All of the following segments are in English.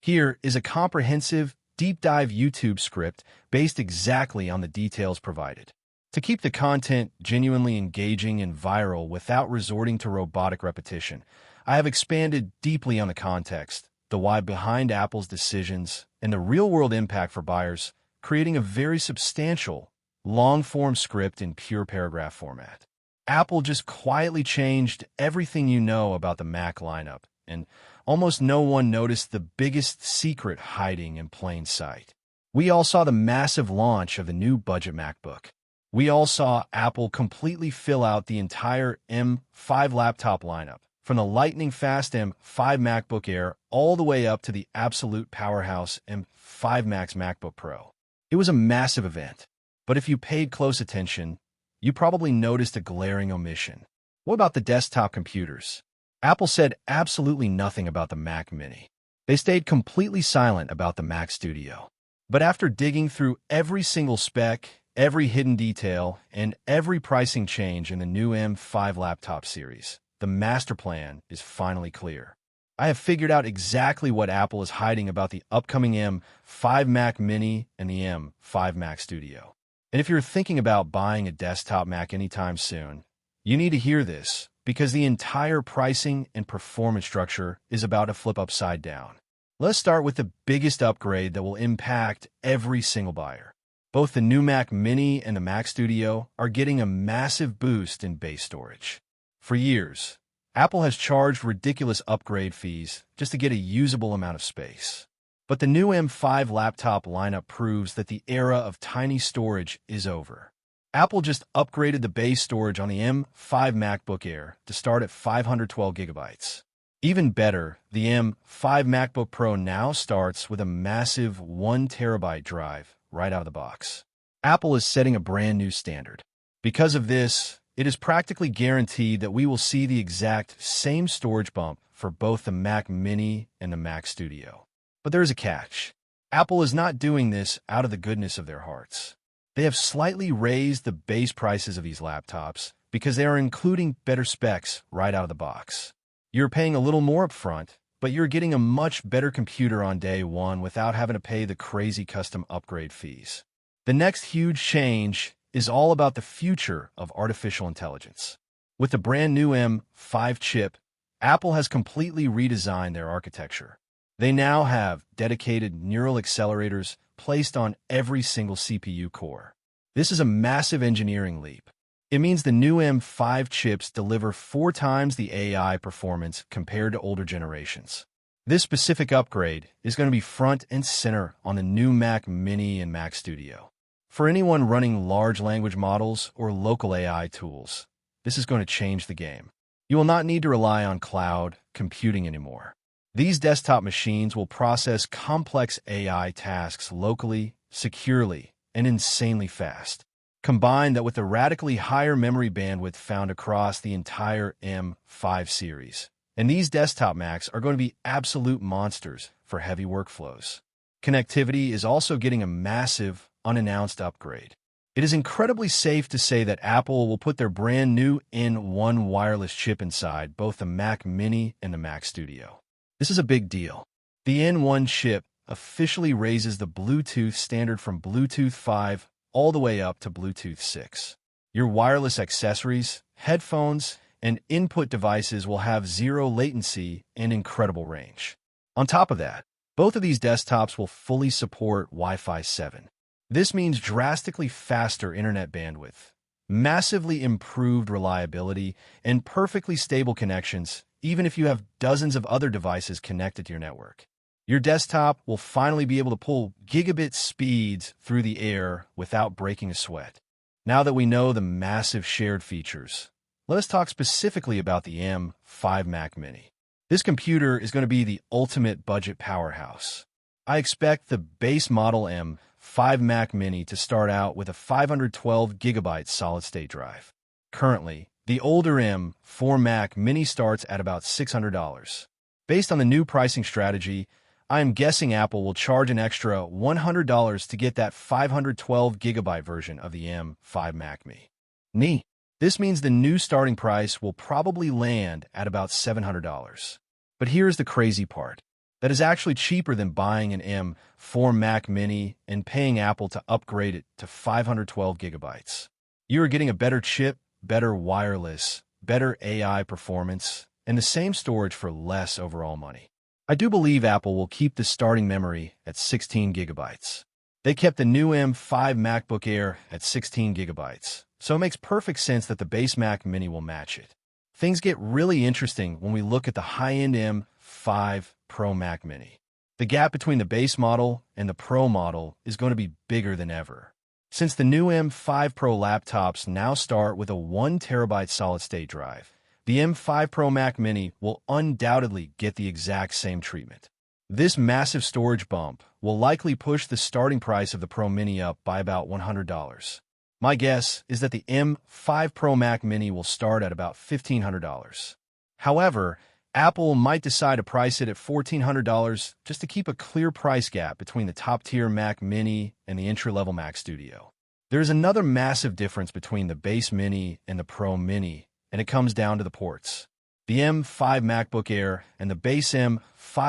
Here is a comprehensive, deep dive YouTube script based exactly on the details provided. To keep the content genuinely engaging and viral without resorting to robotic repetition, I have expanded deeply on the context, the why behind Apple's decisions, and the real-world impact for buyers, creating a very substantial, long-form script in pure paragraph format. Apple just quietly changed everything you know about the Mac lineup, and almost no one noticed the biggest secret hiding in plain sight. We all saw the massive launch of the new budget MacBook. We all saw Apple completely fill out the entire M5 laptop lineup, from the lightning-fast M5 MacBook Air all the way up to the absolute powerhouse M5 Max MacBook Pro. It was a massive event, but if you paid close attention, you probably noticed a glaring omission. What about the desktop computers? Apple said absolutely nothing about the Mac Mini. They stayed completely silent about the Mac Studio. But after digging through every single spec, every hidden detail, and every pricing change in the new M5 laptop series, the master plan is finally clear. I have figured out exactly what Apple is hiding about the upcoming M5 Mac Mini and the M5 Mac Studio. And if you're thinking about buying a desktop Mac anytime soon, you need to hear this, because the entire pricing and performance structure is about to flip upside down. Let's start with the biggest upgrade that will impact every single buyer. Both the new Mac Mini and the Mac Studio are getting a massive boost in base storage. For years, Apple has charged ridiculous upgrade fees just to get a usable amount of space. But the new M5 laptop lineup proves that the era of tiny storage is over. Apple just upgraded the base storage on the M5 MacBook Air to start at 512 gigabytes. Even better, the M5 MacBook Pro now starts with a massive 1 terabyte drive right out of the box. Apple is setting a brand new standard. Because of this, it is practically guaranteed that we will see the exact same storage bump for both the Mac Mini and the Mac Studio. But there is a catch. Apple is not doing this out of the goodness of their hearts. They have slightly raised the base prices of these laptops because they are including better specs right out of the box. You're paying a little more upfront, but you're getting a much better computer on day one without having to pay the crazy custom upgrade fees. The next huge change is all about the future of artificial intelligence. With the brand new M5 chip, Apple has completely redesigned their architecture. They now have dedicated neural accelerators placed on every single CPU core. This is a massive engineering leap. It means the new M5 chips deliver 4 times the AI performance compared to older generations. This specific upgrade is going to be front and center on the new Mac Mini and Mac Studio. For anyone running large language models or local AI tools, this is going to change the game. You will not need to rely on cloud computing anymore. These desktop machines will process complex AI tasks locally, securely, and insanely fast. Combine that with the radically higher memory bandwidth found across the entire M5 series. And these desktop Macs are going to be absolute monsters for heavy workflows. Connectivity is also getting a massive, unannounced upgrade. It is incredibly safe to say that Apple will put their brand new N1 wireless chip inside both the Mac Mini and the Mac Studio. This is a big deal. The N1 chip officially raises the Bluetooth standard from Bluetooth 5 all the way up to Bluetooth 6. Your wireless accessories, headphones, and input devices will have zero latency and incredible range. On top of that, both of these desktops will fully support Wi-Fi 7. This means drastically faster internet bandwidth, massively improved reliability, and perfectly stable connections, even if you have dozens of other devices connected to your network. Your desktop will finally be able to pull gigabit speeds through the air without breaking a sweat. Now that we know the massive shared features, let us talk specifically about the M5 Mac Mini. This computer is going to be the ultimate budget powerhouse. I expect the base model M5 Mac Mini to start out with a 512 gigabyte solid-state drive. Currently, the older M4 Mac Mini starts at about $600. Based on the new pricing strategy, I am guessing Apple will charge an extra $100 to get that 512 gigabyte version of the M5 Mac Mini. This means the new starting price will probably land at about $700. But here's the crazy part. that is actually cheaper than buying an M4 Mac Mini and paying Apple to upgrade it to 512 gigabytes. You are getting a better chip, better wireless, better AI performance, and the same storage for less overall money. I do believe Apple will keep the starting memory at 16 gigabytes. They kept the new M5 MacBook Air at 16 gigabytes, so it makes perfect sense that the base Mac Mini will match it. Things get really interesting when we look at the high-end M5 Pro Mac Mini. The gap between the base model and the Pro model is going to be bigger than ever. Since the new M5 Pro laptops now start with a 1 terabyte solid-state drive, the M5 Pro Mac Mini will undoubtedly get the exact same treatment. This massive storage bump will likely push the starting price of the Pro Mini up by about $100. My guess is that the M5 Pro Mac Mini will start at about $1,500. However, Apple might decide to price it at $1,400 just to keep a clear price gap between the top-tier Mac Mini and the entry-level Mac Studio. There is another massive difference between the base Mini and the Pro Mini, and it comes down to the ports. The M5 MacBook Air and the base M5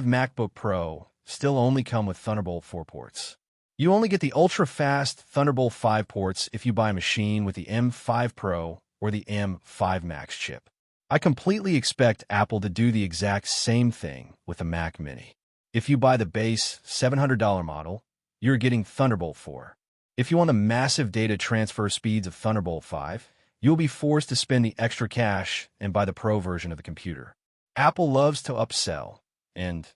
MacBook Pro still only come with Thunderbolt 4 ports. You only get the ultra-fast Thunderbolt 5 ports if you buy a machine with the M5 Pro or the M5 Max chip. I completely expect Apple to do the exact same thing with the Mac Mini. If you buy the base $700 model, you're getting Thunderbolt 4. If you want the massive data transfer speeds of Thunderbolt 5, you'll be forced to spend the extra cash and buy the Pro version of the computer. Apple loves to upsell, and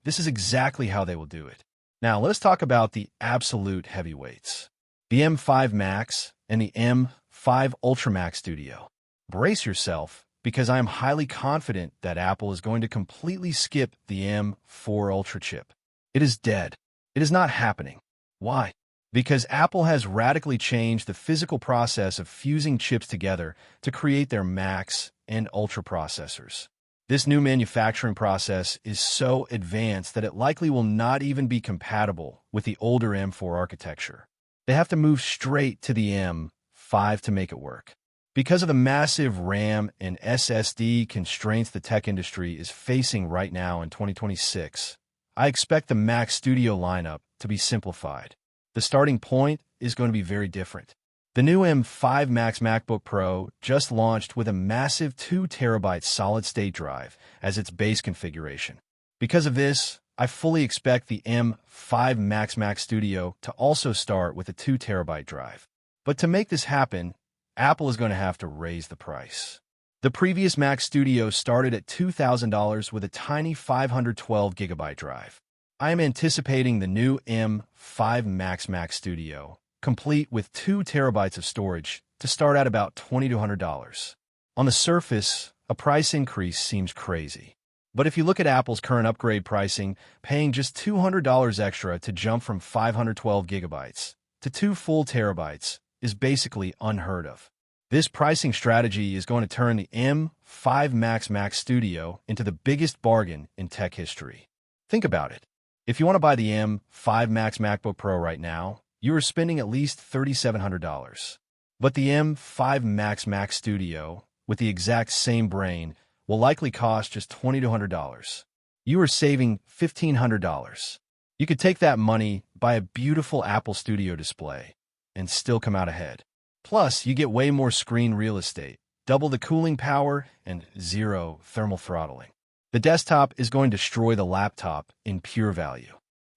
this is exactly how they will do it. Now, let's talk about the absolute heavyweights. The M5 Max and the M5 Ultra Max Studio. Brace yourself, because I am highly confident that Apple is going to completely skip the M4 Ultra chip. It is dead. It is not happening. Why? Because Apple has radically changed the physical process of fusing chips together to create their Max and Ultra processors. This new manufacturing process is so advanced that it likely will not even be compatible with the older M4 architecture. They have to move straight to the M5 to make it work. Because of the massive RAM and SSD constraints the tech industry is facing right now in 2026, I expect the Mac Studio lineup to be simplified. The starting point is going to be very different. The new M5 Max MacBook Pro just launched with a massive 2 terabyte solid-state drive as its base configuration. Because of this, I fully expect the M5 Max Mac Studio to also start with a 2 terabyte drive. But to make this happen, Apple is going to have to raise the price. The previous Mac Studio started at $2,000 with a tiny 512 gigabyte drive. I am anticipating the new M5 Max Mac Studio, complete with 2 terabytes of storage, to start at about $2,200. On the surface, a price increase seems crazy. But if you look at Apple's current upgrade pricing, paying just $200 extra to jump from 512 gigabytes to 2 full terabytes is basically unheard of. This pricing strategy is going to turn the M5 Max Mac Studio into the biggest bargain in tech history. Think about it. If you want to buy the M5 Max MacBook Pro right now, you are spending at least $3,700. But the M5 Max Mac Studio, with the exact same brain, will likely cost just $2,200. You are saving $1,500. You could take that money, buy a beautiful Apple Studio display, and still come out ahead. Plus, you get way more screen real estate, double the cooling power, and 0 thermal throttling. The desktop is going to destroy the laptop in pure value.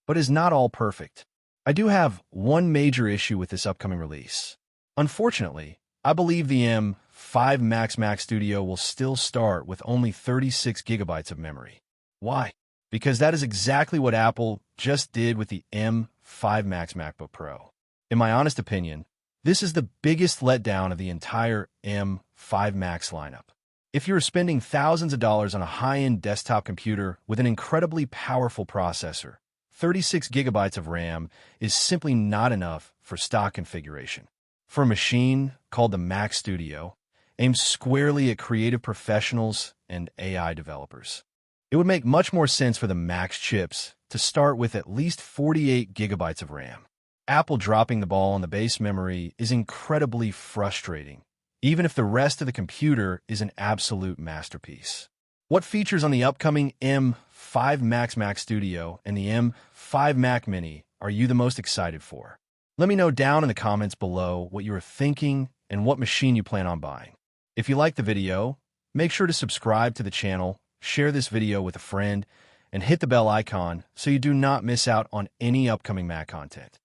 But is not all perfect. I do have one major issue with this upcoming release. Unfortunately, I believe the M5 Max Mac Studio will still start with only 36 gigabytes of memory. Why? Because that is exactly what Apple just did with the M5 Max MacBook Pro. In my honest opinion, this is the biggest letdown of the entire M5 Max lineup. If you're spending thousands of dollars on a high-end desktop computer with an incredibly powerful processor, 36 gigabytes of RAM is simply not enough for stock configuration. For a machine called the Mac Studio, aimed squarely at creative professionals and AI developers, it would make much more sense for the Max chips to start with at least 48 gigabytes of RAM. Apple dropping the ball on the base memory is incredibly frustrating, even if the rest of the computer is an absolute masterpiece. What features on the upcoming M5 Mac Studio and the M5 Mac Mini are you the most excited for? Let me know down in the comments below what you are thinking and what machine you plan on buying. If you like the video, make sure to subscribe to the channel, share this video with a friend, and hit the bell icon so you do not miss out on any upcoming Mac content.